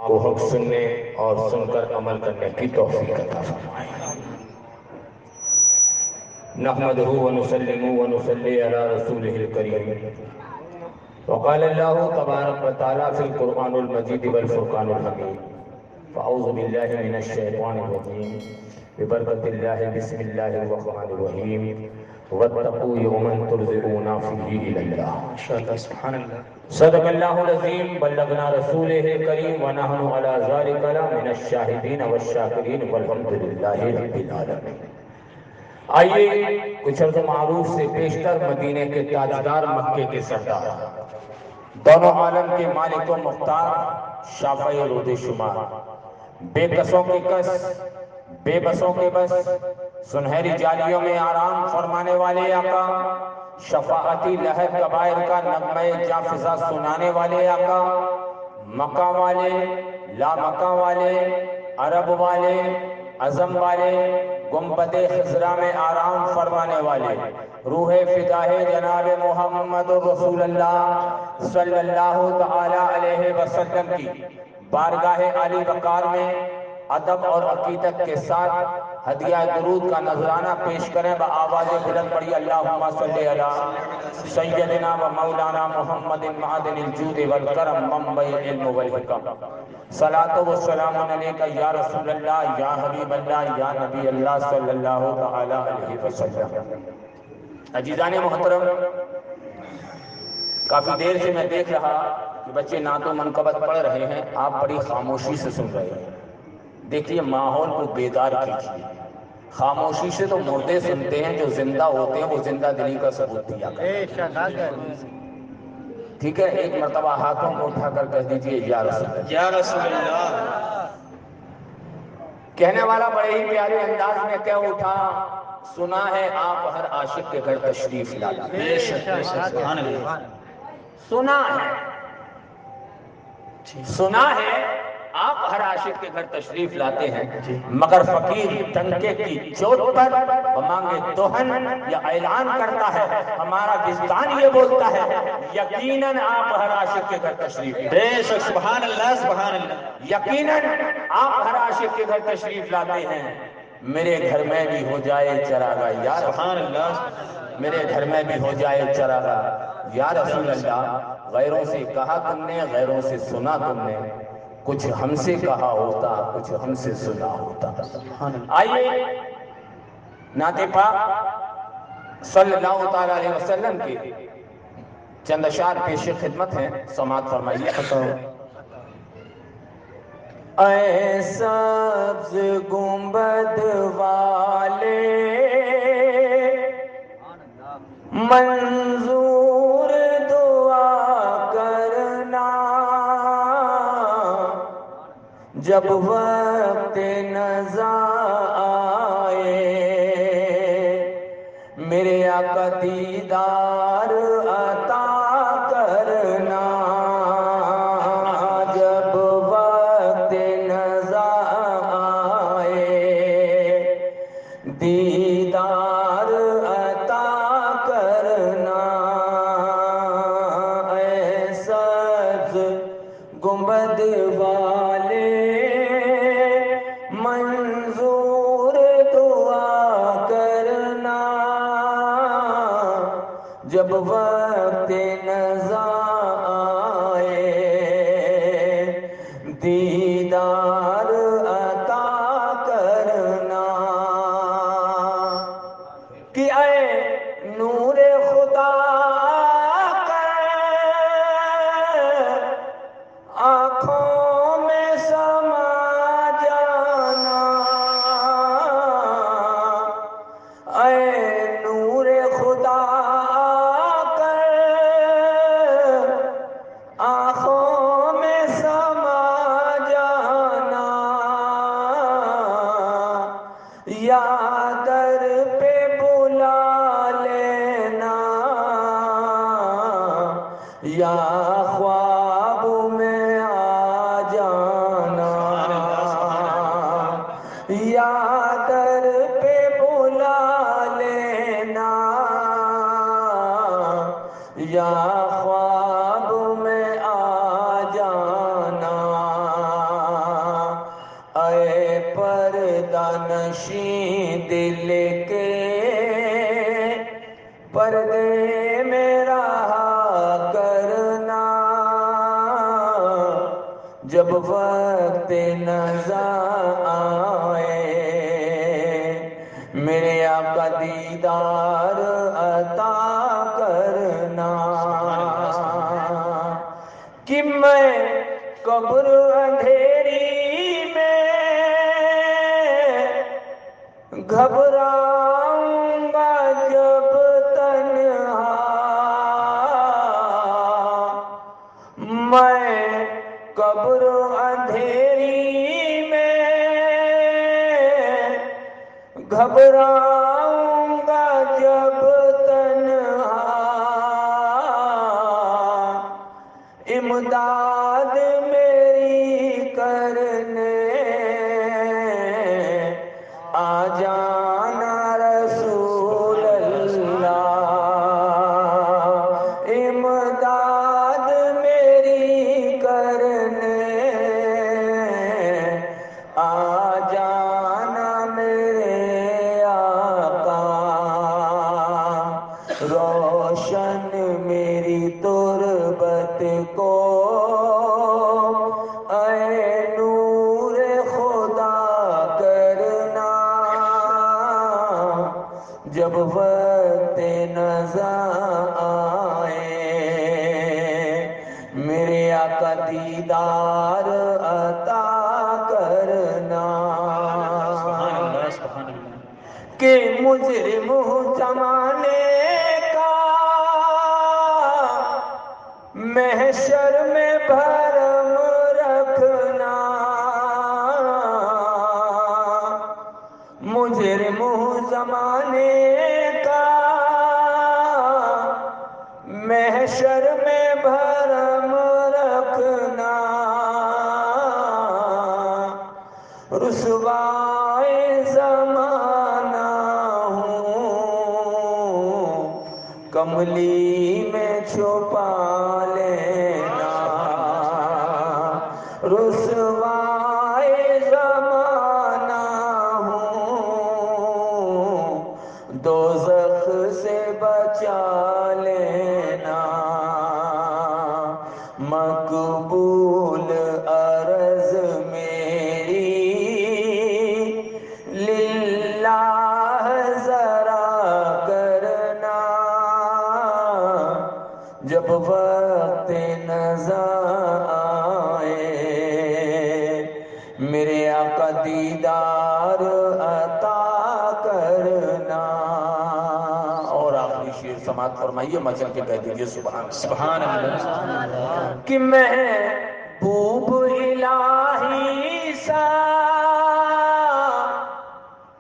کو حق سننے اور سن کر عمل کرنے کی توفیق عطا فرمائے۔ نحمدہ ونسلم ونصلی علی رسولہ الکریم۔ وقال اللہ تبارک و تعالی فی القرآن المجید والفرقان الحمید۔ فاعوذ باللہ من الشیطان الرجیم ببرکۃ اللہ بسم اللہ الرحمن الرحیم۔ واتقوا یوما ترجعون فیہ الی اللہ۔ سبحان اللہ۔ صدق اللہ العظیم، بلغنا رسولہ الکریم، ونحن علی ذلک لمن الشاہدین والشاکرین والحمد للہ رب العالمین۔ آئیے کچھ عرض معروف سے پیشتر مدینے کے تاجدار، مکے کے سردار، دونوں عالم کے مالک و مختار، شافع رود شمار، بے کسوں کے کس، بے بسوں کے بس، سنہری جالیوں میں آرام فرمانے والے آقا، شفاعتی لہر کبائر کا نغمہ جافزہ سنانے والے آقا، مکہ والے، لا مکہ والے، عرب والے، عظم والے، گنبد خضرا میں آرام فرمانے والے، روح فداہ جناب محمد رسول اللہ صلی اللہ تعالی علیہ وسلم کی بارگاہ علی وقار میں ادب اور عقیدت کے ساتھ ہدیہ درود کا نذرانہ پیش کریں بآواز بلند پڑھی اللہم صلی علی سیدنا و مولانا محمد معدن الجود والکرم منبع العلم والحکم۔ صلاۃ و سلام علیک یا رسول اللہ، یا حبیب اللہ، یا نبی اللہ صلی اللہ تعالی علیہ وسلم۔ عزیزان محترم، کافی دیر سے میں دیکھ رہا کہ بچے نعت و منقبت پڑھ رہے ہیں، آپ بڑی خاموشی سے سن رہے ہیں۔ دیکھیے ماحول کو بیدار کیجیے۔ خاموشی سے تو مردے سنتے ہیں، جو زندہ ہوتے ہیں وہ زندہ دلی کا ثبوت دیا کرتے ہیں۔ ٹھیک ہے، ایک مرتبہ ہاتھوں کو اٹھا کر کہہ دیجئے یا رسول اللہ، یا رسول اللہ۔ کہنے والا بڑے ہی پیارے انداز میں کہہ اٹھا، سنا ہے آپ ہر عاشق کے گھر تشریف لاتے ہیں۔ بے شک بے شک، سبحان اللہ۔ سنا ہے، سنا ہے آپ ہر عاشق کے گھر تشریف لاتے ہیں، مگر فقیر ٹنکے کی چوٹ پر مانگے دہن یا اعلان کرتا ہے، ہمارا وجدان یہ بولتا ہے یقیناً آپ ہر عاشق کے گھر تشریف لاتے ہیں۔ بے شک، سبحان اللہ سبحان اللہ۔ یقیناً آپ ہر عاشق کے گھر تشریف لاتے ہیں، میرے گھر میں بھی ہو جائے چراغاہ یا سبحان اللہ۔ میرے گھر میں بھی ہو جائے چراغاہ یا رسول اللہ۔ غیروں سے کہا تم نے، غیروں سے سنا تم نے، کچھ ہم سے کہا ہوتا، کچھ ہم سے سنا ہوتا۔ آئیے نعت پاک صلی اللہ تعالی علیہ وسلم کے چند اشعار پیش خدمت ہیں، سماعت فرمائیے۔ اے سبز گنبد والے منظور دعا کرنا، جب وقت نزا آئے میرے آقا دیدار عطا کرنا، جب وقت نزا آئے دیدار عطا کرنا۔ اے سبز گنبد والے منظور دعا کرنا، جب وقت نزا آئے دیدار عطا کرنا۔ کہ اے نور خدا آنکھوں میں سما جانا، اے نور خدا کر آنکھوں میں سما جانا، یا در پہ بلا لینا، یا خواب میں آ جانا، یا در پہ بلا لینا، یا خواب میں آ جانا۔ نشیں دل کے پردے میں رہا کرنا، جب وقت نظر آئے میرے آقا دیدار عطا کرنا، کہ میں قبر اندھیری میں گھبراؤں گا جب تنہا، میں قبر اندھیری میں گھبراؤں گا جب تنہا، امداد میری کرنے آ جانا رسول اللہ، امداد میری کرنے آ جانا میرے آقا، روشن میری تربت کو اے نور خدا کرنا، جب وقت نظر آئے میرے آقا دیدار عطا کرنا، سبحان اللہ سبحان اللہ کہ مجرم زمانے کا محشر میں بھرم رکھنا، مجرم زمانے کا محشر میں بھرم رکھنا، رسوائے زمانہ ہوں کملی میں چھپا لینا، رسوائے زمانہ ہوں دوزخ سے بچا لینا، مقبول عرض میری للہ ذرا کرنا، جب وقت نظر آئے میرے آقا دیدار عطا کرنا، اور آخری شعر سماعت فرمائیے، مچل کے کہہ دیجئے سبحان سبحان اللہ کہ محبوب الہی سا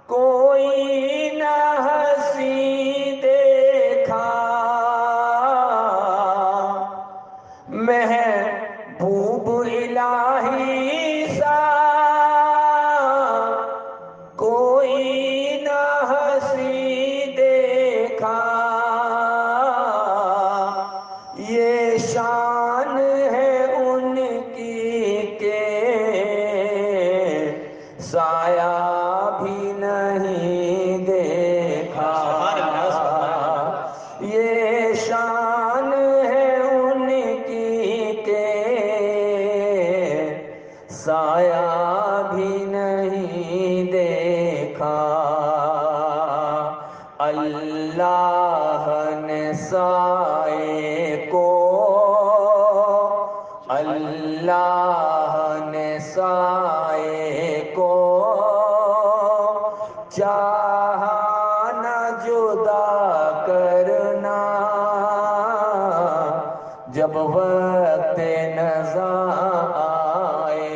کوئی نہ ہنسی دیکھا، محبوب الہی سا کوئی نہ ہنسی دیکھا، یہ شان ہے ان کی کہ سایہ بھی نہیں دیکھا، یہ شان ہے ان کی کہ سایہ بھی نہیں دیکھا، اللہ نے سائے کو، اللہ نے سائے کو چاہا نہ جدا کرنا، جب وقت نظر آئے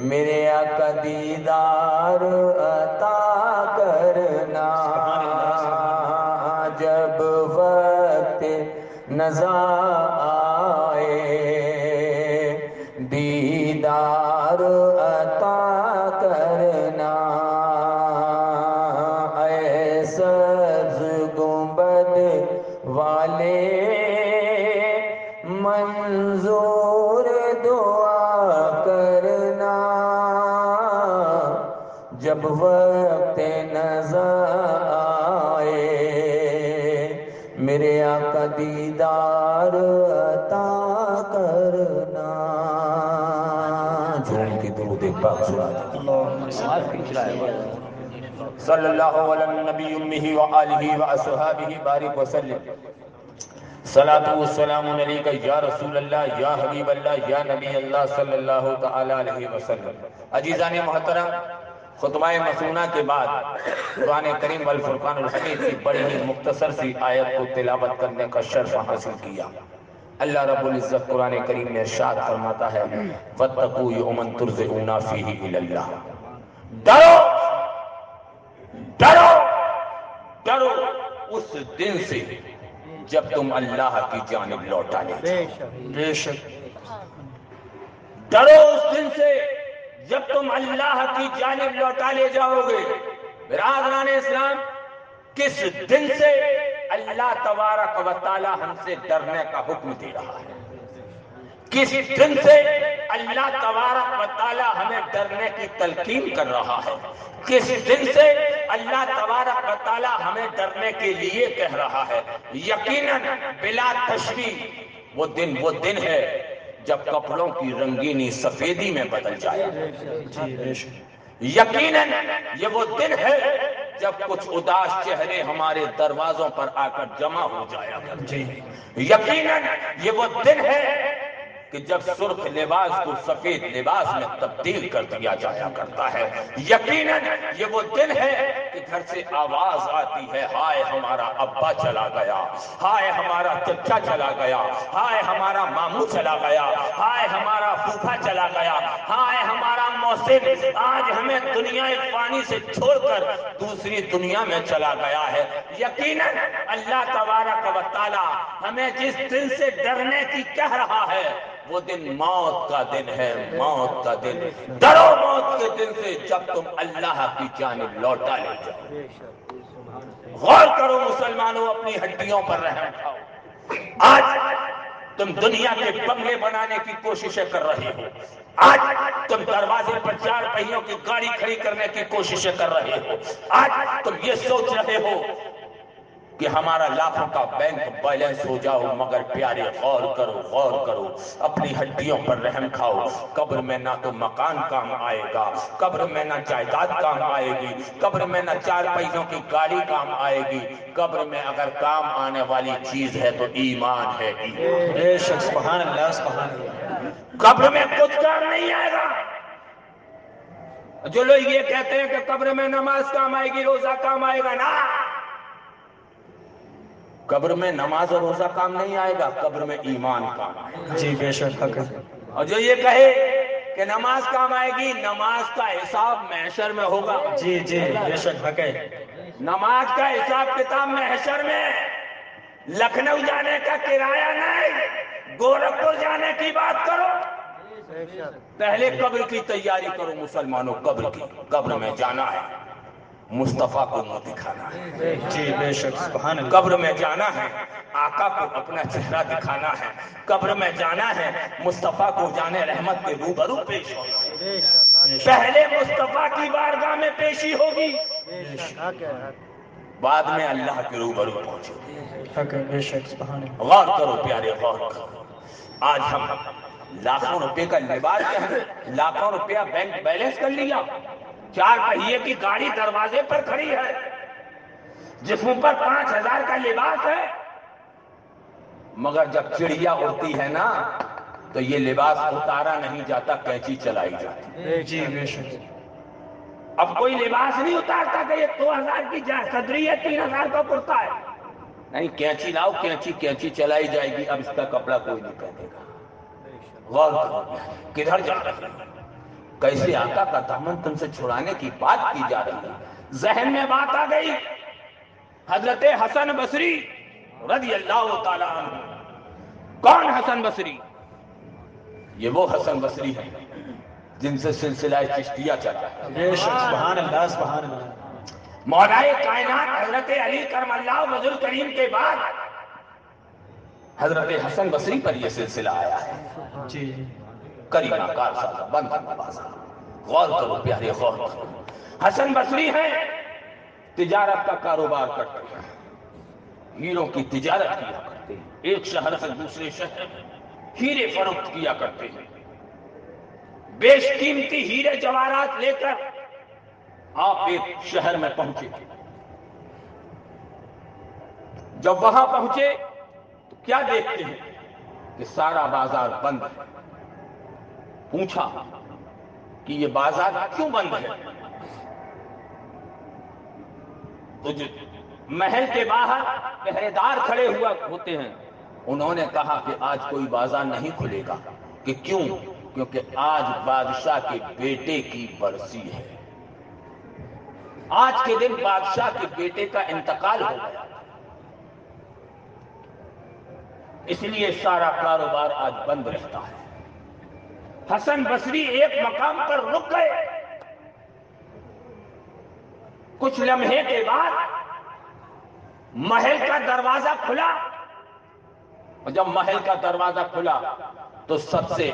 میرے آقا دیدار عطا کرنا، جب وقت نظر آئے دیدار عطا کرنا، اے سبز گنبد والے منظور دعا کرنا، جب وقت نظر آئے میرے آقا دیدار عطا کرنا. جھوم کے درود پاک سنا دیں. اللهم صل على صلی اللہ علی النبی امہ وآلہ واصحابہ بارک وسلم. صلاۃ والسلام علیکہ یا رسول اللہ یا حبیب اللہ یا نبی اللہ صلی اللہ تعالی علیہ وسلم. عزیزان محترم، خطبہ مسنونہ کے بعد قرآن کریم والفرقان الحمید کی بڑی ہی مختصر سی آیت کو تلاوت کرنے کا شرف حاصل کیا. اللہ رب العزت قرآن کریم میں ارشاد فرماتا ہے وَاتَّقُوا يَوْمًا تُرْجَعُونَ فِيهِ إِلَى اللَّهِ. ڈرو اس دن سے جب تم اللہ کی جانب لوٹا لے جاؤ. بے شک ڈرو اس دن سے جب تم اللہ کی جانب لوٹا لے جاؤ گے. برادران اسلام، کس دن سے اللہ تبارک و تعالی ہم سے ڈرنے کا حکم دے رہا ہے؟ کس دن سے اللہ تبارک و تعالی ہمیں ڈرنے کی تلقین کر رہا ہے؟ کس دن سے اللہ تبارک و تعالی ہمیں ڈرنے کے لیے کہہ رہا ہے؟ یقیناً بلا تشبیہ وہ دن ہے جب کپڑوں کی رنگینی سفیدی میں بدل جائے. یقیناً یہ وہ دن ہے جب کچھ اداس چہرے ہمارے دروازوں پر آ کر جمع ہو جایا کرتے ہیں. یقیناً یہ وہ دن ہے کہ جب سرخ لباس کو سفید لباس میں تبدیل کر دیا جایا کرتا ہے. یقیناً یہ وہ دن ہے کہ گھر سے آواز آتی ہے ہائے ہمارا ابا چلا گیا، ہائے ہمارا چچا چلا گیا، ہائے ہمارا ماموں چلا گیا، ہائے ہمارا پھوپھا چلا گیا، ہائے ہمارا محسن آج ہمیں دنیا فانی سے چھوڑ کر دوسری دنیا میں چلا گیا ہے. یقیناً اللہ تبارک و تعالی ہمیں جس دن سے ڈرنے کی کہہ رہا ہے وہ دن موت کا دن ہے. موت کا دن. ڈرو موت کے دن سے جب تم اللہ کی جانب لوٹا لے جاؤ. غور کرو مسلمانوں، اپنی ہڈیوں پر رحم کھاؤ. آج تم دنیا کے بنگلے بنانے کی کوششیں کر رہے ہو. آج تم دروازے پر 4 پہیوں کی گاڑی کھڑی کرنے کی کوششیں کر رہے ہو. آج تم یہ سوچ رہے ہو کہ ہمارا لاکھوں کا بینک بیلنس ہو جاؤ. مگر پیارے غور کرو اپنی ہڈیوں پر رحم کھاؤ. قبر میں نہ تو مکان کام آئے گا، قبر میں نہ جائیداد کام آئے گی، قبر میں نہ 4 پہیوں کی گاڑی کام آئے گی. قبر میں اگر کام آنے والی چیز ہے تو ایمان ہے. بے شک سبحان اللہ سبحان اللہ. قبر میں کچھ کام نہیں آئے گا. جو لوگ یہ کہتے ہیں کہ قبر میں نماز کام آئے گی، روزہ کام آئے گا، نہ، قبر میں نماز اور روزہ کام نہیں آئے گا، قبر میں ایمان کام آئے گا. جی بے شک حق ہے. اور جو یہ کہے کہ نماز کام آئے گی، نماز کا حساب محشر میں ہوگا. جی بے شک حق ہے. نماز کا حساب کتاب محشر میں. لکھنؤ جانے کا کرایہ نہیں، گورکھپور جانے کی بات کرو. پہلے قبر کی تیاری کرو مسلمانوں. قبر میں جانا ہے، مصطفیٰ کو منہ دکھانا ہے. جی بے شک سبحان اللہ. قبر میں جانا ہے، آقا کو اپنا چہرہ دکھانا ہے. قبر میں جانا ہے، مصطفیٰ کو جانے رحمت کے روبرو پیش ہونا ہے. پہلے مصطفیٰ کی بارگاہ میں پیشی ہوگی، بعد میں اللہ کے روبرو پہنچو گے. بے شک سبحان اللہ. غور کرو پیارے، غور کرو. آج ہم لاکھوں روپے کا لباس پہنے، لاکھوں روپیہ بینک بیلنس کر لیا، 4 پہیے کی گاڑی دروازے پر کھڑی ہے، جسم پر 5000 کا لباس ہے. مگر جب چڑیا اڑتی ہے نا تو یہ لباس اتارا نہیں جاتا، کینچی چلائی جاتی. جی بے شک. اب کوئی لباس نہیں اتارتا کہ یہ 2000 کی صدری ہے، 3000 کا کرتا ہے. نہیں، کینچی لاؤ، کینچی چلائی جائے گی. اب اس کا کپڑا کوئی نہیں پہنے گا. غور کرو کدھر جا رہے ہیں. کیسے آقا کا دامن تم سے چھڑانے کی بات کی جا رہی ہے. ذہن میں بات آ گئی. حضرت حسن بصری رضی اللہ تعالیٰ عنہ. کون حسن بصری؟ یہ وہ حسن بصری ہے جن سے سلسلہ چشتیہ چلا ہے. بے شک سبحان اللہ سبحان اللہ. مولا کائنات حضرت علی کرم اللہ وجہ الکریم کے بعد حضرت حسن بصری پر یہ سلسلہ آیا ہے. جی کریمہ کار سازہ بند نوازہ. غور کرو پیارے، غور کرو. حسن بصری ہیں، تجارت کا کاروبار کرتے ہیں، ہیروں کی تجارت کیا کرتے ہیں، ایک شہر سے دوسرے شہر ہیرے فروخت کیا کرتے ہیں، بیش قیمتی ہیرے جواہرات لے کر آپ ایک شہر میں پہنچے۔ جب وہاں پہنچے تو کیا دیکھتے ہیں کہ سارا بازار بند ہے۔ پوچھا کہ یہ بازار کیوں بند ہے؟ تو جو محل کے باہر پہرے دار کھڑے ہوا ہوتے ہیں، انہوں نے کہا کہ آج کوئی بازار نہیں کھلے گا۔ کہ کیوں؟ کیونکہ آج بادشاہ کے بیٹے کی برسی ہے، آج کے دن بادشاہ کے بیٹے کا انتقال ہو گیا، اس لیے سارا کاروبار آج بند رہتا ہے۔ حسن بصری ایک مقام پر رک گئے، کچھ لمحے کے بعد محل کا دروازہ کھلا، اور جب محل کا دروازہ کھلا تو سب سے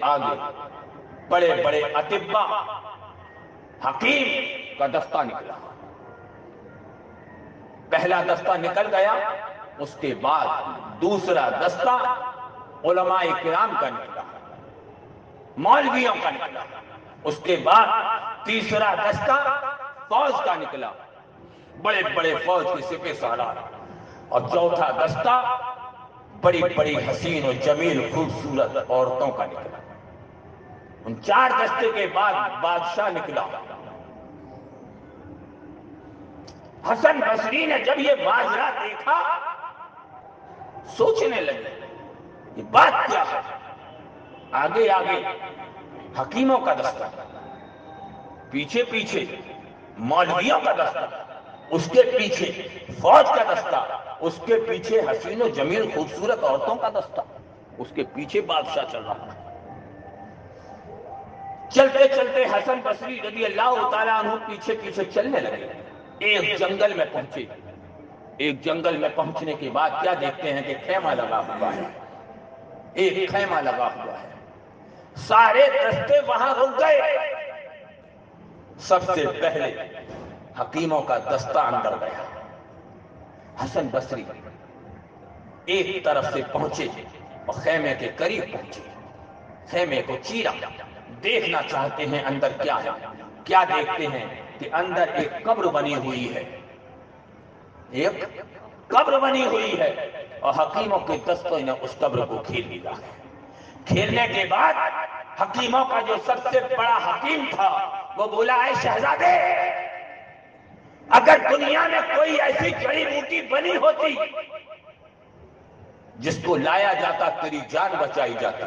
آگے بڑے بڑے اطباء، حکیم کا دستہ نکلا۔ پہلا دستہ نکل گیا، اس کے بعد دوسرا دستہ علماء کرام کا نکلا، مولویوں کا نکلا، اس کے بعد تیسرا دستہ فوج کا نکلا، بڑے بڑے فوج کے سپہ سالار، اور چوتھا دستہ بڑی بڑی حسین و جمیل خوبصورت عورتوں کا نکلا۔ ان چار دستے کے بعد بادشاہ نکلا۔ حسن بصری نے جب یہ ماجرا دیکھا سوچنے لگے یہ بات کیا ہے۔ آگے آگے حکیموں کا دستہ، پیچھے پیچھے مولویوں کا دستہ، اس کے پیچھے فوج کا دستہ، اس کے پیچھے حسین و جمیل خوبصورت عورتوں کا دستہ، اس کے پیچھے بادشاہ چل رہا ہے۔ چلتے چلتے حسن بصری رضی اللہ تعالیٰ عنہ پیچھے پیچھے چلنے لگے، ایک جنگل میں پہنچے۔ ایک جنگل میں پہنچنے کے بعد کیا دیکھتے ہیں کہ خیمہ لگا ہوا ہے، ایک خیمہ لگا ہوا ہے، سارے دستے وہاں رک گئے۔ سب سے پہلے حکیموں کا دستہ اندر گیا۔ حسن بصری ایک طرف سے پہنچے اور خیمے کے قریب پہنچے، خیمے کو چیرا، دیکھنا چاہتے ہیں اندر کیا ہے۔ کیا دیکھتے ہیں کہ اندر ایک قبر بنی ہوئی ہے، ایک قبر بنی ہوئی ہے، اور حکیموں کے دستوں نے اس قبر کو کھیر لیا۔ کھیرنے کے بعد حکیموں کا جو سب سے بڑا حکیم تھا وہ بولا، اے شہزادے، اگر دنیا میں کوئی ایسی جڑی بوٹی بنی ہوتی جس کو لایا جاتا تیری جان بچائی جاتی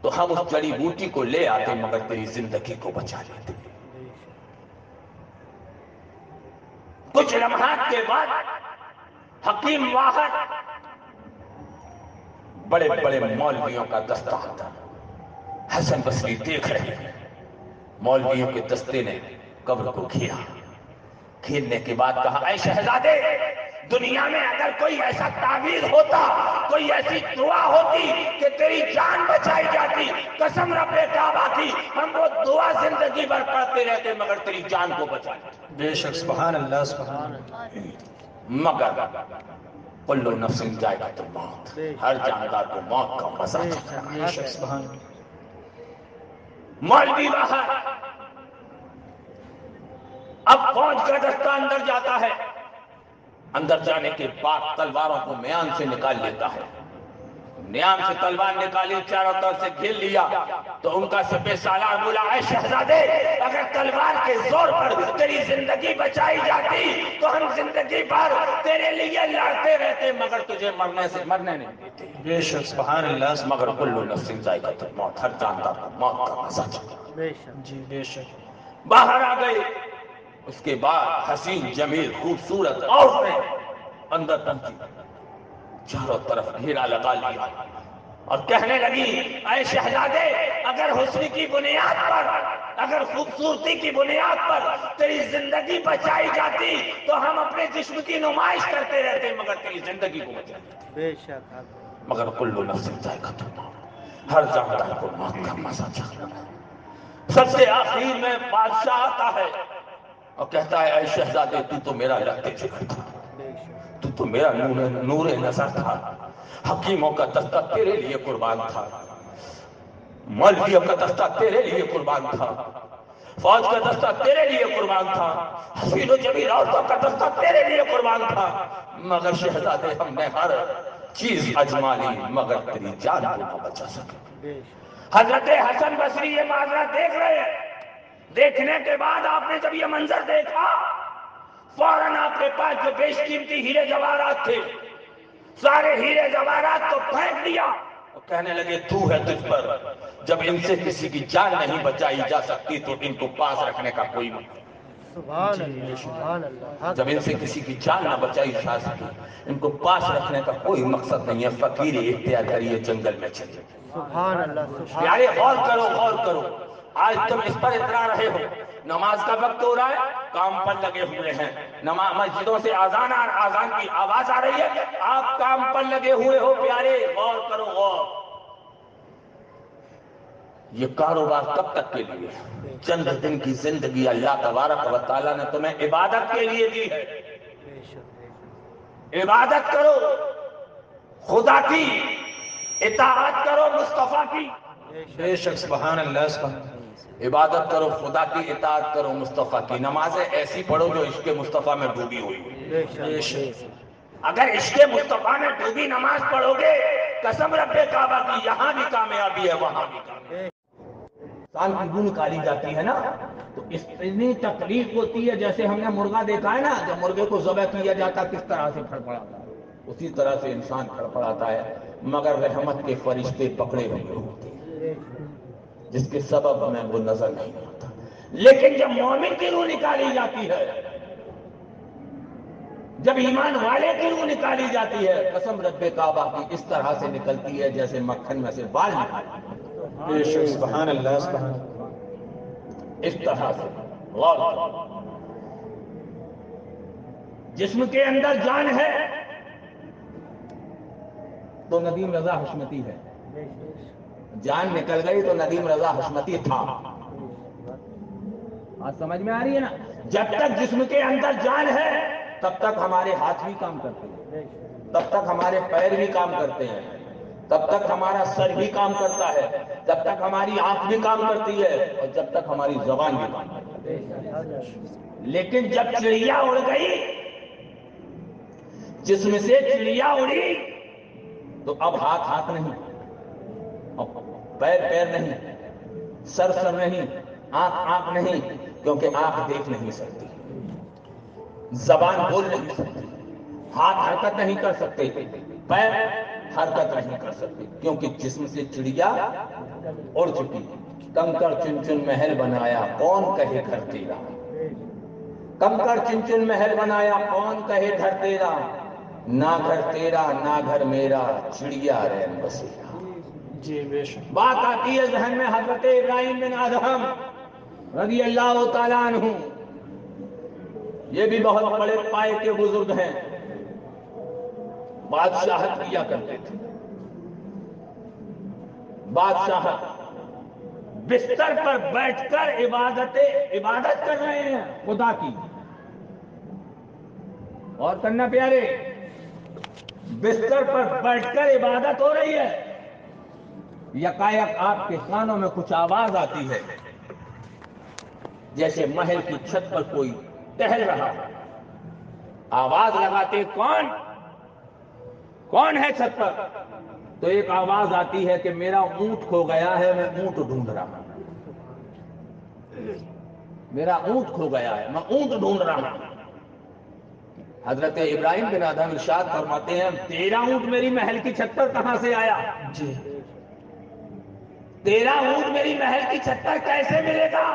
تو ہم اس جڑی بوٹی کو لے آتے مگر تیری زندگی کو بچا لیتے۔ کچھ لمحات کے بعد حکیم واحد بڑے بڑے مولویوں کا دستہ آتا۔ حسن بصری دیکھ رہے ہیں، مولویوں کے دستے نے قبر کو گھیرا۔ گھیرنے کے بعد کہا، اے شہزادے، دنیا میں اگر کوئی ایسا تعویذ ہوتا، کوئی ایسی دعا ہوتی کہ تیری جان بچائی جاتی، قسم رب کعبہ کی ہم وہ دعا زندگی بھر پڑھتے رہتے مگر تیری جان کو بچا لیتے۔ بے شک، سبحان اللہ، سبحان اللہ۔ مگر کل نفس ذائقۃ الموت، ہر جاندار کو موت کا مزہ چکھنا ہے۔ بے شک، سبحان اللہ۔ مولوی باہر، اب فوج کا دستہ اندر جاتا ہے، اندر جانے کے بعد تلواروں کو میان سے نکال لیتا ہے، میان سے تلوار نکالی، چاروں طرف سے گھیر لیا، تو ان کا سپہ سالار بولا، اے شہزادے، اگر تلوار کے زور پر تیری زندگی بچائی جاتی تو ہم زندگی بھر تیرے لیے لڑتے رہتے مگر تجھے مرنے نہیں دیتے۔ بے شک، سبحان اللہ، مگر کل نفس ذائقۃ الموت، ہر جاندار کو موت کا مزہ چکھنا۔ جی بے شک۔ باہر آ گئے، اس کے بعد حسین جمیل خوبصورت عورتیں اندر پہنچی، چاروں طرف گھیرا لگا لیا اور کہنے لگی، اے شہزادے، اگر حسن کی بنیاد پر، اگر خوبصورتی کی بنیاد پر تیری زندگی بچائی جاتی تو ہم اپنے جسم کی نمائش کرتے رہتے مگر تیری زندگی کو بچا لیتے۔ بے شک۔ مگر کل نفس ذائقۃ الموت، ہر جاندار کو موت کا مزہ چکھنا ہے۔ سب سے آخر میں بادشاہ آتا ہے اور کہتا ہے اے شہزادے تو تو میرا رکھتے جگر تھا، تو تو میرا نور نظر تھا، حکیموں کا دستہ تیرے لیے قربان تھا، مولویوں کا دستہ تیرے لیے قربان تھا، فوج کا دستہ تیرے لیے قربان تھا، حسین و جمیل عورتوں کا دستہ تیرے لیے قربان تھا، مگر شہزادے ہم نے ہر چیز اجما لی مگر تیری جان کو نہ بچا سکے۔ حضرت حسن بصری یہ معاملہ دیکھ رہے ہیں، دیکھنے کے بعد آپ نے جب یہ منظر دیکھا فوراً آپ کے پاس جو بیش قیمتی ہیرے جواہرات تھے سارے ہیرے جواہرات کو پھینک دیا اور کہنے لگے تو ہے تجھ پر، جب ان سے کسی کی جان نہیں بچائی جا سکتی تو ان کو پاس رکھنے کا کوئی مطلب، سبحان اللہ سبحان اللہ، جب ان سے کسی کی جان نہ بچائی جا سکتی ان کو پاس رکھنے کا کوئی مقصد نہیں ہے، فقیر اختیار کریے جنگل میں چلیے۔ سبحان اللہ سبحان پیارے غور کرو غور کرو، آج تم اس پر اترا رہے ہو، نماز کا وقت ہو رہا ہے کام پر لگے ہوئے ہیں، مسجدوں سے آذان کی آواز آ رہی ہے آپ کام پر لگے ہوئے ہو۔ پیارے غور کرو غور، یہ کاروبار کب تک کے لیے؟ چند دن کی زندگی اللہ تبارک و تعالیٰ نے تمہیں عبادت کے لیے دی ہے، عبادت کرو خدا کی، اطاعت کرو مصطفیٰ کی، بے شک سبحان اللہ سبحان اللہ۔ عبادت کرو خدا کی، اطاعت کرو مصطفیٰ کی، نمازیں ایسی پڑھو جو عشق مصطفیٰ میں ڈوبی ہوئی۔ بے شک اگر عشق مصطفیٰ میں ڈوبی نماز پڑھو گے قسم رب کعبہ کی یہاں بھی کامیابی ہے وہاں بھی کامیابی۔ انسان کی روح نکالی جاتی ہے نا تو اتنی تکلیف ہوتی ہے، جیسے ہم نے مرغا دیکھا ہے نا جب مرغے کو ذبح کیا جاتا کس طرح سے کھڑپڑاتا ہے، اسی طرح سے انسان کھڑپڑاتا ہے، مگر رحمت کے فرشتے پکڑے ہوئے ہوتے ہیں جس کے سبب ہمیں وہ نظر نہیں آتا۔ لیکن جب مومن کی روح نکالی جاتی ہے، جب ایمان والے کی روح نکالی جاتی ہے، قسم رب کعبہ کی اس طرح سے نکلتی ہے جیسے مکھن میں سے بال نکالتے ہیں، بے شک سبحان اللہ سبحان اللہ۔ اس طرح سے غور کرو۔ جسم کے اندر جان ہے تو ندیم رضا حشمتی ہے، جان نکل گئی تو ندیم رضا حشمتی تھا۔ آج سمجھ میں آ رہی ہے نا؟ جب تک جسم کے اندر جان ہے تب تک ہمارے ہاتھ بھی کام کرتے ہیں، تب تک ہمارے پیر بھی کام کرتے ہیں، تب تک ہمارا سر بھی کام کرتا ہے، تب تک ہماری آنکھ بھی کام کرتی ہے اور جب تک ہماری زبان بھی کام کرتی ہے۔ لیکن جب چڑیا اڑ گئی، جسم سے چڑیا اڑی تو اب ہاتھ نہیں، اب پیر نہیں، سر نہیں، آنکھ نہیں، کیونکہ آنکھ دیکھ نہیں سکتی، زبان بول نہیں سکتی، ہاتھ حرکت نہیں کر سکتے، پیر حرکت نہیں کر سکتے، کیونکہ جسم سے چڑیا اڑ چکی۔ کنکڑ چن چن محل بنایا کون کہے گھر تیرا، کنکڑ چن چن محل بنایا کون کہے گھر تیرا، نہ گھر تیرا نہ گھر میرا چڑیا رین بسیرا۔ جی بے شک بات آتی ہے ذہن میں حضرت ابراہیم بن ادہم رضی اللہ تعالیٰ عنہ، یہ بھی بہت بڑے پائے کے بزرگ ہیں، بادشاہت کیا کرتے تھے، بادشاہت، بستر پر بیٹھ کر عبادت کر رہے ہیں خدا کی، اور کرنا پیارے، بستر پر بیٹھ کر عبادت ہو رہی ہے، یکایک آپ کے کانوں میں کچھ آواز آتی ہے جیسے محل کی چھت پر کوئی ٹہل رہا ہے، آواز لگاتے کون ہے چھت پر؟ تو ایک آواز آتی ہے کہ میرا اونٹ کھو گیا ہے میں اونٹ ڈھونڈ رہا ہوں، میرا اونٹ کھو گیا ہے میں اونٹ ڈھونڈ رہا ہوں۔ حضرت ابراہیم بن ادہم ارشاد فرماتے ہیں تیرا اونٹ میری محل کی چھت پر کہاں سے آیا؟ جی تیرا اونٹ میری محل کی چھت پر کیسے ملے گا؟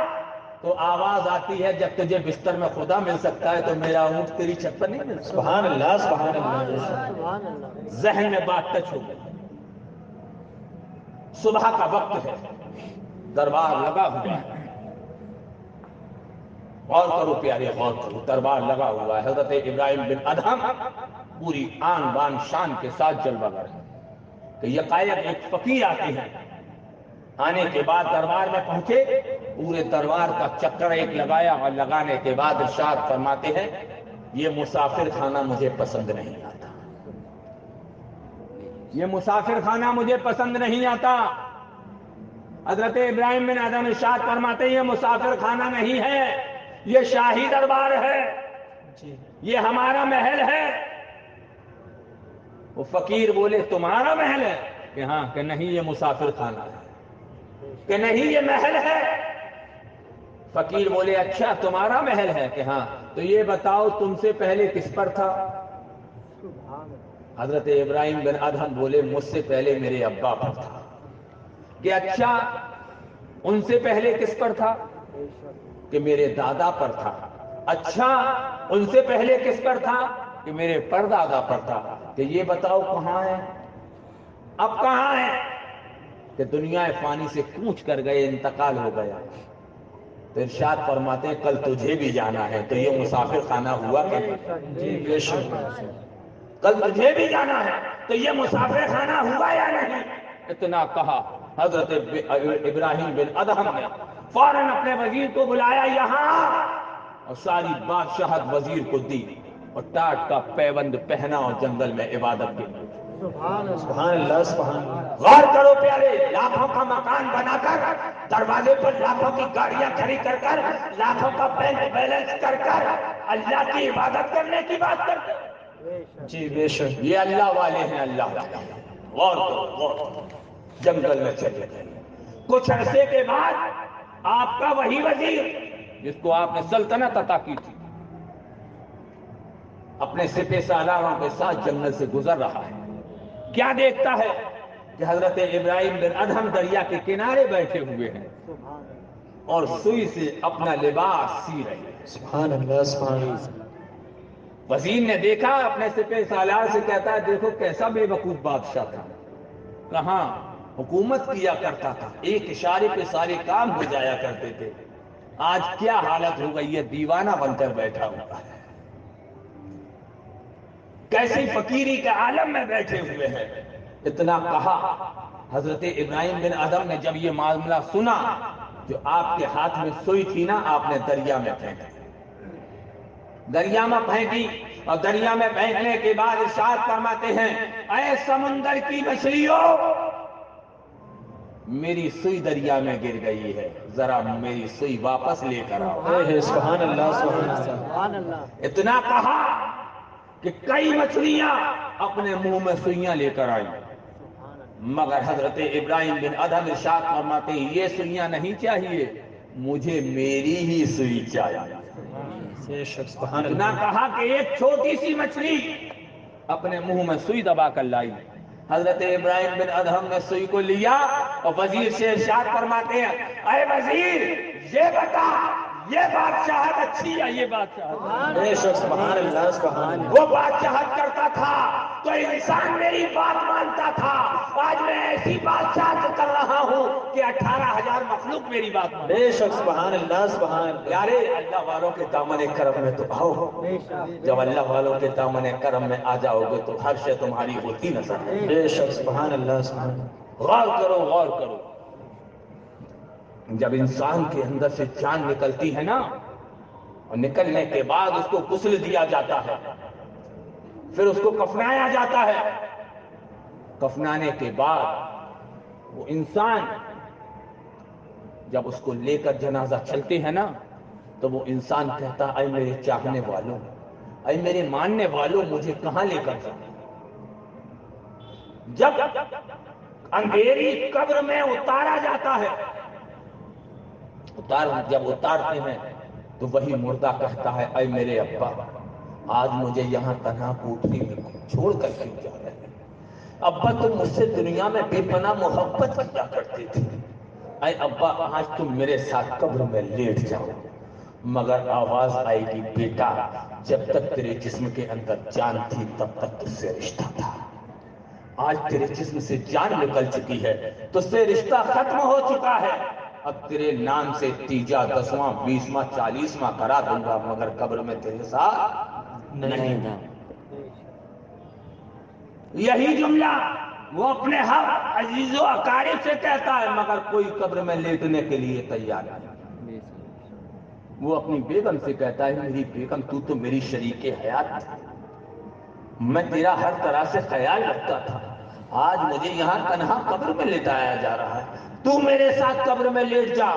تو آواز آتی ہے جب تجھے بستر میں خدا مل سکتا ہے تو میرا اونٹ تیری چھت پر نہیں مل سکتا۔ سبحان اللہ سبحان اللہ۔ سبحان اللہ۔ ذہن میں بات ٹچ ہو گئی، صبح کا وقت ہے، دربار لگا ہوا ہے، غور کرو پیارے غور کرو، دربار لگا ہوا ہے، حضرت ابراہیم بن ادہم پوری آن بان شان کے ساتھ جلوہ گر ہے کہ یکایک ایک فقیر آتے ہیں آنے کے بعد دربار میں پہنچے، پورے دربار کا چکر ایک لگایا، اور لگانے کے بعد ارشاد فرماتے ہیں یہ مسافر خانہ مجھے پسند نہیں آتا، یہ مسافر خانہ مجھے پسند نہیں آتا۔ حضرت ابراہیم بن ادھم ارشاد فرماتے ہیں یہ مسافر خانہ نہیں ہے، یہ شاہی دربار ہے، یہ ہمارا محل ہے۔ وہ فقیر بولے تمہارا محل ہے؟ کہ ہاں، کہ نہیں یہ مسافر خانہ ہے، کہ نہیں یہ محل ہے۔ فقیر بولے اچھا تمہارا محل ہے؟ کہ ہاں، تو یہ بتاؤ تم سے پہلے کس پر تھا؟ حضرت ابراہیم بن ادھم بولے مجھ سے پہلے میرے ابا پر تھا۔ کہ اچھا ان سے پہلے کس پر تھا؟ کہ میرے دادا پر تھا۔ اچھا ان سے پہلے کس پر تھا؟ کہ میرے پردادا پر تھا۔ کہ یہ بتاؤ کہاں ہے؟ اب کہاں ہے؟ کہ دنیا فانی سے کوچ کر گئے، انتقال ہو گیا۔ تو ارشاد فرماتے ہیں کل تجھے بھی جانا ہے، تو یہ مسافر خانہ ہوا کہ جی بے شک، کل تجھے بھی جانا ہے تو یہ مسافر خانہ ہوا یا نہیں؟ اتنا کہا حضرت ابراہیم بن ادھم نے فوراً اپنے وزیر کو بلایا یہاں، اور ساری بادشاہت وزیر کو دی، اور ٹاٹ کا پیبند پہنا اور جنگل میں عبادت کی۔ سبحان اللہ سبحان اللہ۔ غور کرو پیارے، لاکھوں کا مکان بنا کر، دروازے پر لاکھوں کی گاڑیاں کھڑی کر کر، لاکھوں کا بینک بیلنس کر کر اللہ کی عبادت کرنے کی بات کرتے ہیں۔ جی بے شک، یہ اللہ والے ہیں، اللہ والے۔ غور کرو، غور کرو۔ جنگل میں چلے گئے، کچھ عرصے کے بعد آپ کا وہی وزیر جس کو آپ نے سلطنت عطا کی تھی اپنے سپہ سالاروں کے ساتھ جنگل سے گزر رہا ہے۔ کیا دیکھتا ہے کہ حضرت ابراہیم بن ادھم دریا کے کنارے بیٹھے ہوئے ہیں اور سوئی سے اپنا لباس سی رہے ہیں۔ سبحان اللہ سبحان اللہ۔ وزیر نے دیکھا، اپنے سپہ سالار سے کہتا ہے دیکھو کیسا بے وقوف بادشاہ تھا، کہاں حکومت کیا کرتا تھا، ایک اشارے پہ سارے کام ہو جایا کرتے تھے، آج کیا حالت ہو گئی ہے، دیوانہ بن کر بیٹھا ہوا ہے، کیسی فقیری کے عالم میں بیٹھے ہوئے ہیں۔ اتنا کہا، حضرت ابراہیم بن ادھم نے جب یہ معاملہ سنا، جو آپ کے ہاتھ میں سوئی تھی نا، آپ نے دریا میں پھینک دی، دریا میں پھینکی، اور دریا میں پھینکنے کے بعد ارشاد فرماتے ہیں اے سمندر کی مچھلیوں، میری سوئی دریا میں گر گئی ہے، ذرا میری سوئی واپس لے کر آؤ۔ سبحان اللہ سبحان اللہ۔ اتنا کہا کہ کئی مچھلیاں اپنے منہ میں سوئیاں لے کر آئیں، مگر حضرت ابراہیم بن ادھم ارشاد فرماتے ہیں یہ سوئیاں نہیں چاہیے، مجھے میری ہی سوئی چاہیے۔ بے شک سبحان اتنا اللہ۔ کہا کہ ایک چھوٹی سی مچھلی اپنے منہ میں سوئی دبا کر لائی، حضرت ابراہیم بن ادھم نے سوئی کو لیا اور وزیر سے ارشاد فرماتے ہیں اے وزیر یہ بتا یہ بادشاہت اچھی ہے، یہ بادشاہت بے شک سبحان اللہ سبحان اللہ۔ وہ بادشاہت کرتا تھا تو انسان میری بات مانتا تھا، آج میں ایسی بادشاہت کر رہا ہوں کہ 18,000 مخلوق میری بات مانتے۔ بے شک سبحان اللہ سبحان اللہ۔ یارے اللہ والوں کے دامن کرم میں تو آؤ، جب اللہ والوں کے دامن کرم میں آ جاؤ گے تو ہر شے تمہاری ہوتی نظر ہے۔ بے شک سبحان اللہ سبحان اللہ۔ غور کرو، غور کرو، جب انسان کے اندر سے جان نکلتی ہے نا، اور نکلنے کے بعد اس کو غسل دیا جاتا ہے، پھر اس کو کفنایا جاتا ہے، کفنانے کے بعد وہ انسان جب اس کو لے کر جنازہ چلتے ہیں نا، تو وہ انسان کہتا اے میرے چاہنے والوں، اے میرے ماننے والوں، مجھے کہاں لے کر جاؤ؟ جب اندھیری قبر میں اتارا جاتا ہے، جب اتارتے ہیں تو وہی مردہ کہتا ہے اے میرے ابا، آج مجھے یہاں تنہا کوٹری میں چھوڑ کر کیوں جا رہے ہیں؟ ابا تم مجھ سے دنیا میں بے پناہ محبت کیا کرتے تھے، اے ابا آج تم میرے ساتھ قبر میں لیٹ جاؤ، مگر آواز آئے گی بیٹا جب تک تیرے جسم کے اندر جان تھی تب تک تجھ سے رشتہ تھا، آج تیرے جسم سے جان نکل چکی ہے، تجھ سے رشتہ ختم ہو چکا ہے، اب تیرے نام سے تیجا 10واں 20واں 40واں کرا دوں گا، مگر قبر میں تیرے ساتھ نہیں۔ یہی جملہ وہ اپنے ہر عزیز و اقارب سے کہتا ہے، مگر کوئی قبر میں لیٹنے کے لیے تیار نہیں۔ وہ اپنی بیگم سے کہتا ہے، میری بیگم تو تو میری شریک حیات تھی، میں تیرا ہر طرح سے خیال رکھتا تھا، آج مجھے یہاں تنہا قبر میں لٹایا جا رہا ہے، تو میرے ساتھ قبر میں لیٹ جا۔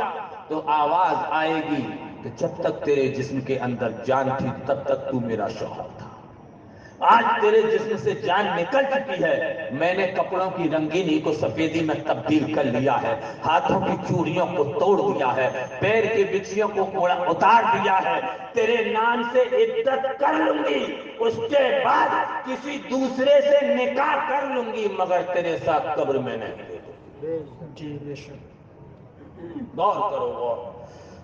تو آواز آئے گی کہ جب تک تیرے جسم کے اندر جان تھی تب تک تو میرا شوہر تھا، آج تیرے جسم سے جان نکل چکی ہے، میں نے کپڑوں کی رنگینی کو سفیدی میں تبدیل کر لیا ہے، ہاتھوں کی چوڑیوں کو توڑ دیا ہے، پیر کی بچھیوں کو اتار دیا ہے، تیرے نام سے عدت کر لوں گی، اس کے بعد کسی دوسرے سے نکاح کر لوں گی، مگر تیرے ساتھ قبر میں نہیں لے دوں۔ جی بے شک۔ غور کرو غور۔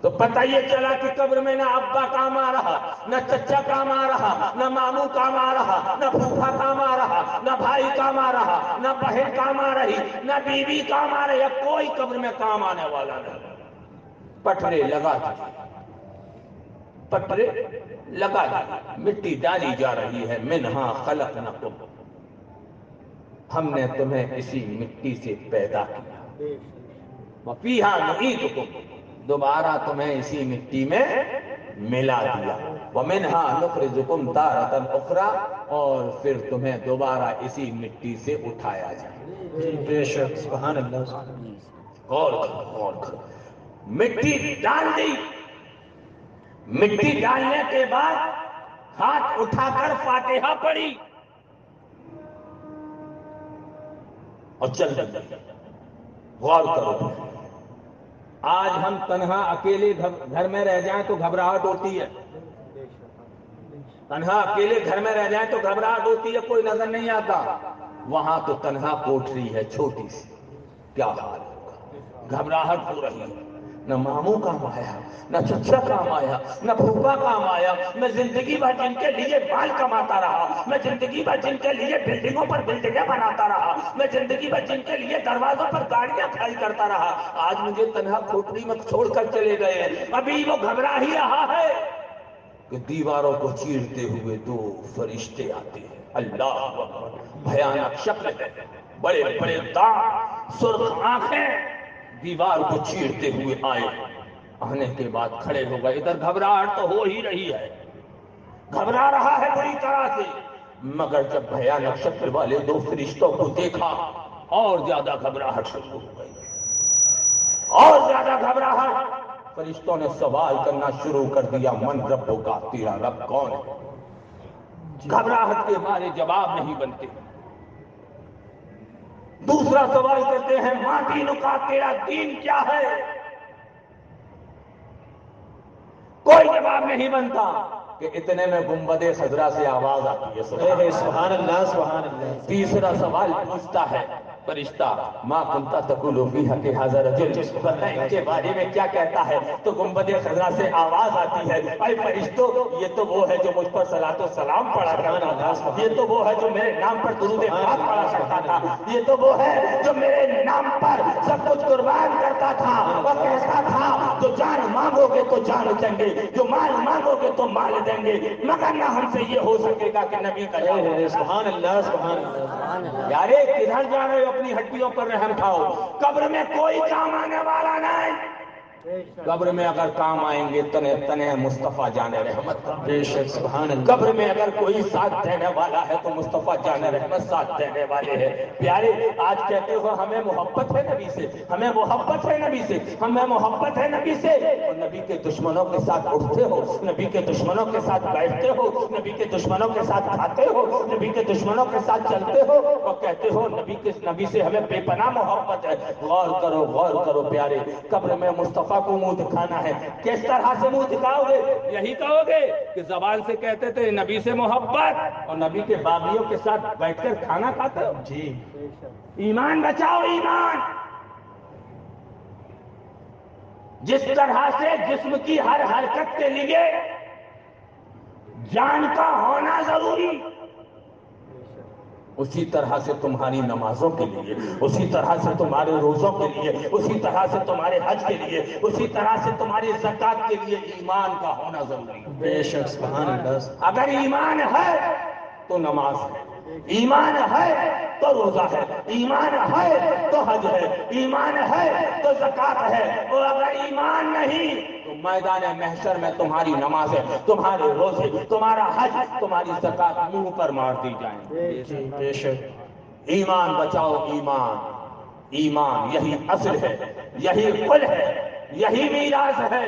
تو پتہ یہ چلا کہ قبر میں نہ ابا کام آ رہا، نہ چچا کام آ رہا، نہ ماموں کام آ رہا، نہ پھوپھا کام آ رہا، نہ بھائی کام آ رہا، نہ بہن کام آ رہی، نہ بیوی کام آ رہی، کوئی قبر میں کام آنے والا نہیں۔ پٹھرے لگا دی، پٹھرے لگا دی، مٹی ڈالی جا رہی ہے، منہا خلقناکم، ہم نے تمہیں اسی مٹی سے پیدا کیا، وفیہا نعیدکم، دوبارہ تمہیں اسی مٹی میں ملا دیا، ومنہا نخرجکم تارۃ اخری، اور پھر تمہیں دوبارہ اسی مٹی سے اٹھایا جائے۔ بے شک، سبحان اللہ۔ غور کرو غور کرو، مٹی ڈال دی، مٹی ڈالنے کے بعد ہاتھ اٹھا کر فاتحہ پڑھی اور چل دیں۔ غور کرو، آج ہم تنہا اکیلے گھر میں رہ جائیں تو گھبراہٹ ہوتی ہے، تنہا اکیلے گھر میں رہ جائیں تو گھبراہٹ ہوتی ہے، کوئی نظر نہیں آتا، وہاں تو تنہا کوٹری ہے چھوٹی سی، کیا حال ہوگا، گھبراہٹ ہو رہی ہے، نہ ماموں کام آیا، نہ چچا کام آیا، نہ پھوپھا کام آیا، میں زندگی بھر جن کے لیے مال کماتا رہا، میں زندگی بھر جن کے لیے بلڈنگوں پر بلڈنگیں بناتا رہا، میں زندگی بھر جن کے لیے دروازوں پر گاڑیاں کھڑی کرتا رہا، آج مجھے تنہا کھوپڑی میں چھوڑ کر چلے گئے ہیں۔ ابھی وہ گھبرا ہی رہا ہے کہ دیواروں کو چیرتے ہوئے دو فرشتے آتے ہیں، اللہ اکبر، بھیانک شکل ہے، بڑے بڑے دانت، سرخ آنکھیں، دیوار کو چیرتے ہوئے آئے، آنے کے بعد کھڑے ہو گئے، ادھر گھبراہٹ تو ہو ہی رہی ہے، گھبرا رہا ہے بری طرح سے، مگر جب بھیانک شکل والے دو فرشتوں کو دیکھا اور زیادہ گھبراہٹ شروع ہو گئی، اور زیادہ گھبراہٹ، فرشتوں نے سوال کرنا شروع کر دیا، من رب کا، تیرا رب کون ہے؟ گھبراہٹ کے مارے جواب نہیں بنتے۔ دوسرا سوال کرتے ہیں، ماں دین کا، تیرا دین کیا ہے؟ کوئی جواب نہیں بنتا کہ اتنے میں گنبد خضرا سے آواز آتی ہے، سبحان اللہ، سبحان اللہ۔ تیسرا سوال پوچھتا ہے فرشتہ، ما کنت تقول فیہ کہ ھذا رجل، بتا ان کے بارے میں کیا کہتا ہے؟ تو گنبد خضرا سے آواز آتی ہے، اے فرشتوں، یہ تو وہ ہے جو مجھ پر صلاۃ و سلام پڑھا کرتا تھا، یہ تو وہ ہے جو میرے نام پر درود پاک پڑھا کرتا تھا، یہ تو وہ ہے جو میرے نام پر سب کچھ قربان کرتا تھا اور کہتا تھا جو جان مانگو گے تو جان دیں گے، جو مال مانگو گے تو مال دیں گے، مگر نہ ہم سے یہ ہو سکے گا کہ نبی کا جواب۔ سبحان اللہ، سبحان اللہ۔ یارے کدھر جا رہے ہو؟ اپنی ہڈیوں پر رحم کھاؤ، قبر میں کوئی کام آنے والا نہیں، قبر میں اگر کام آئیں گے تنے تنے مصطفیٰ جان رحمت، بے شک، سبحان اللہ۔ قبر میں اگر کوئی ساتھ دینے والا ہے تو مصطفیٰ جان رحمت ساتھ دینے والے ہیں۔ پیارے آج کہتے ہو ہمیں محبت ہے نبی سے، ہمیں محبت ہے نبی سے، ہمیں محبت ہے نبی سے، اور نبی کے دشمنوں کے ساتھ اٹھتے ہو، نبی کے دشمنوں کے ساتھ بیٹھتے ہو، نبی کے دشمنوں کے ساتھ کھاتے ہو، نبی کے دشمنوں کے ساتھ چلتے ہو، اور کہتے ہو نبی سے ہمیں بے پناہ محبت ہے۔ غور کرو غور کرو پیارے، قبر میں مصطفیٰ کو منہ دکھانا ہے، کس طرح سے منہ دکھاؤ گے؟ یہی کہو گے کہ زبان سے کہتے تھے نبی سے محبت اور نبی کے باغیوں کے ساتھ بیٹھ کر کھانا کھاتے ہو؟ جی، ایمان بچاؤ، ایمان۔ جس طرح سے جسم کی ہر حرکت کے لیے جان کا ہونا ضروری، اسی طرح سے تمہاری نمازوں کے لیے، اسی طرح سے تمہارے روزوں کے لیے، اسی طرح سے تمہارے حج کے لیے، اسی طرح سے تمہاری زکات کے لیے ایمان کا ہونا ضروری ہے۔ بے شک، سبحان اللہ۔ اگر ایمان ہے تو نماز ہے، ایمان ہے تو روزہ ہے، ایمان ہے تو حج ہے، ایمان ہے تو زکات ہے، اور اگر ایمان نہیں تو میدان محشر میں تمہاری نماز ہے، تمہارے روزے، تمہارا حج، تمہاری زکات منہ پر مار دی جائیں۔ بے شک ایمان بچاؤ، ایمان، ایمان یہی اصل ہے، یہی قل ہے، یہی میراث ہے۔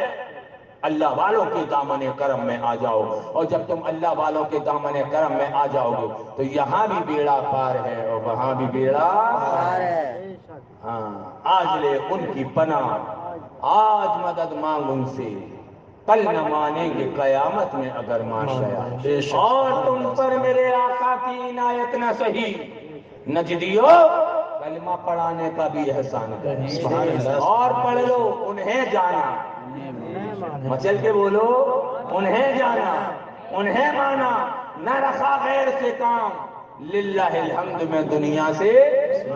اللہ والوں کے دامن کرم میں آ جاؤ، اور جب تم اللہ والوں کے دامن کرم میں آ جاؤ گے تو یہاں بھی بیڑا پار ہے اور وہاں بھی بیڑا پار ہے۔ ہاں، آج لے ان کی پناہ، آج مدد مانگ ان سے، کل نہ مانیں گے قیامت میں اگر مان گیا۔ اور تم پر میرے آقا کی عنایت نہ سہی، نجدیو کلمہ پڑھانے کا بھی احسان ہے، اور پڑھ لو انہیں جانا، مچل کے بولو، انہیں جانا، انہیں مانا، نہ رکھا غیر سے کام، للہ الحمد میں دنیا سے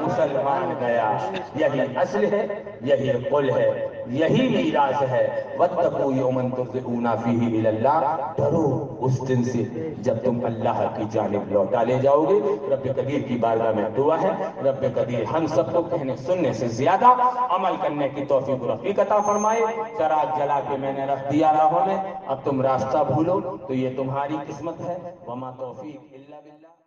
مسلمان گیا۔ یہی اصل ہے، یہی قل ہے، یہی میراث ہے۔ واتقوا یوما ترجعون فیہ الی اللہ، ڈرو اس دن سے جب تم اللہ کی جانب لوٹا لے جاؤ گے۔ رب قدیر کی بارگاہ میں دعا ہے، رب قدیر ہم سب کو کہنے سننے سے زیادہ عمل کرنے کی توفیق و رفیق عطا فرمائے۔ چراغ جلا کے میں نے رکھ دیا راہوں میں، اب تم راستہ بھولو تو یہ تمہاری قسمت ہے، وما توفیق الا باللہ۔